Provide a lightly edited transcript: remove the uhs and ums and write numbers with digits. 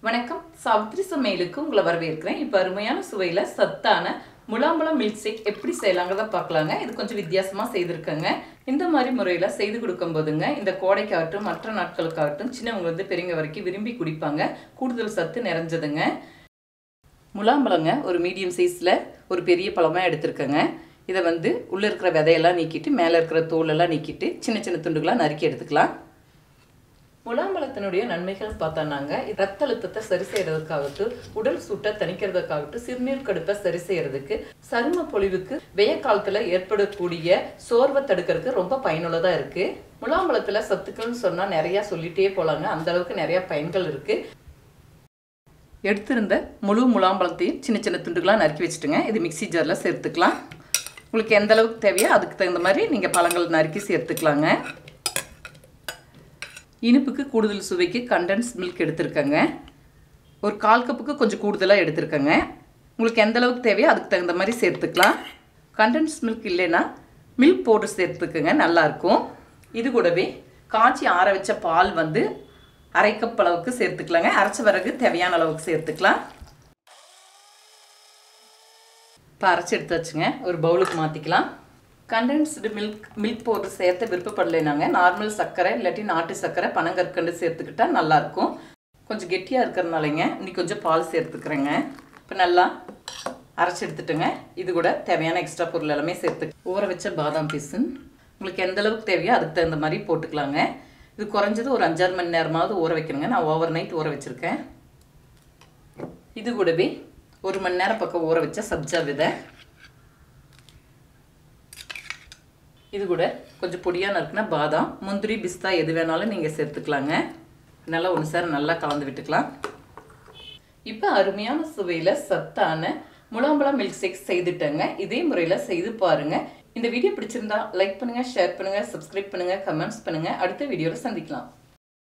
வணக்கம், சாவித்ரி சமையலுக்கு உங்களை வரவேற்கிறேன். இப்போ அருமையான சுவையில் சத்தான முலாம்பழம் மில்க் ஷேக் எப்படி செய்யலாங்கிறத பார்க்கலாங்க. இது கொஞ்சம் வித்தியாசமாக செய்திருக்கேங்க. இந்த மாதிரி முறையில் செய்து கொடுக்கும் போதுங்க இந்த கோடைக்காகட்டும் மற்ற நாட்களுக்காகட்டும் சின்னவங்க பெரியவங்க வரைக்கும் விரும்பி குடிப்பாங்க. கூடுதல் சத்து நிறைஞ்சதுங்க. முலாம்பழங்க ஒரு மீடியம் சைஸில் ஒரு பெரிய பழமாக எடுத்துருக்கேங்க. இதை உள்ளே இருக்கிற விதையெல்லாம் நீக்கிட்டு மேலே இருக்கிற தோலெல்லாம் நீக்கிட்டு சின்ன சின்ன துண்டுகளாக நறுக்கி எடுத்துக்கலாம். முலாம்பழத்தினுடைய நன்மைகள் பார்த்தானாங்க, ரத்த அழுத்தத்தை சரி செய்யறதுக்காகட்டும், உடல் சூட்டை தணிக்கிறதுக்காகட்டும், சிறுநீர் கடுப்பை சரி செய்யறதுக்கு, சரும பொலிவுக்கு, வெய்ய காலத்துல ஏற்படக்கூடிய சோர்வை தடுக்கிறதுக்கு ரொம்ப பயனுள்ளதா இருக்கு. முலாம்பழத்துல சத்துக்கள்னு சொன்னா நிறைய சொல்லிட்டே போலாங்க. அந்த அளவுக்கு நிறைய பயன்கள் இருக்கு. எடுத்திருந்த முழு முலாம்பழத்தையும் சின்ன சின்ன துண்டுகளாக நறுக்கி வச்சுட்டுங்க. இது மிக்சி ஜாரில் சேர்த்துக்கலாம். உங்களுக்கு எந்த அளவுக்கு தேவையோ அதுக்கு தகுந்த மாதிரி நீங்கள் பழங்கள் நறுக்கி சேர்த்துக்கலாங்க. இனிப்புக்கு கூடுதல் சுவைக்கு கண்டென்ஸ் மில்க் எடுத்துருக்கேங்க. ஒரு 1/4 கப்புக்கு கொஞ்சம் கூடுதலாக எடுத்துருக்கேங்க. உங்களுக்கு எந்த அளவுக்கு தேவையோ அதுக்கு தகுந்த மாதிரி சேர்த்துக்கலாம். கண்டென்ஸ் மில்க் இல்லைன்னா மில்க் பவுடர் சேர்த்துக்குங்க, நல்லாயிருக்கும். இது கூடவே காய்ச்சி ஆற வச்ச பால் 1/2 கப் அளவுக்கு சேர்த்துக்கலாங்க. அரைச்ச பிறகு தேவையான அளவுக்கு சேர்த்துக்கலாம். இப்போ அரைச்சி எடுத்து வச்சுங்க, ஒரு பவுலுக்கு மாற்றிக்கலாம். கண்டென்ஸ்டு மில்க் பவுடர் சேர்த்த விருப்பப்படலைனாங்க நார்மல் சர்க்கரை இல்லாட்டி நாட்டு சர்க்கரை பனங்கற்கண்டு சேர்த்துக்கிட்டா நல்லாயிருக்கும். கொஞ்சம் கெட்டியாக இருக்கிறதுனாலங்க இன்னைக்கு கொஞ்சம் பால் சேர்த்துக்கிறேங்க. இப்போ நல்லா அரைச்சி எடுத்துட்டுங்க. இது கூட தேவையான எக்ஸ்ட்ரா பொருள் எல்லாமே சேர்த்து ஊற வச்ச பாதாம் பீஸுன்னு உங்களுக்கு எந்த அளவுக்கு தேவையோ அதுக்கு தகுந்த மாதிரி போட்டுக்கலாங்க. இது குறைஞ்சது ஒரு 5-6 மணி நேரமாவது ஊற வைக்கணுங்க. நான் ஓவர் நைட் ஊற வச்சுருக்கேன். இது கூடவே 1 மணி நேரம் பக்கம் ஊற வச்ச சப்ஜா விதை, இது கூட கொஞ்சம் பொடியாக நறுக்குனா பாதாம், முந்திரி, பிஸ்தா எது வேணாலும் நீங்கள் சேர்த்துக்கலாங்க. நல்லா ஒன்று சேர நல்லா கலந்து விட்டுக்கலாம். இப்போ அருமையான சுவையில் சத்தான முலாம்பழம் மில்க் ஷேக் செய்துட்டேங்க. இதே முறையில் செய்து பாருங்கள். இந்த வீடியோ பிடிச்சிருந்தா லைக் பண்ணுங்கள், ஷேர் பண்ணுங்கள், சப்ஸ்கிரைப் பண்ணுங்கள், கமெண்ட்ஸ் பண்ணுங்கள். அடுத்த வீடியோவில் சந்திக்கலாம்.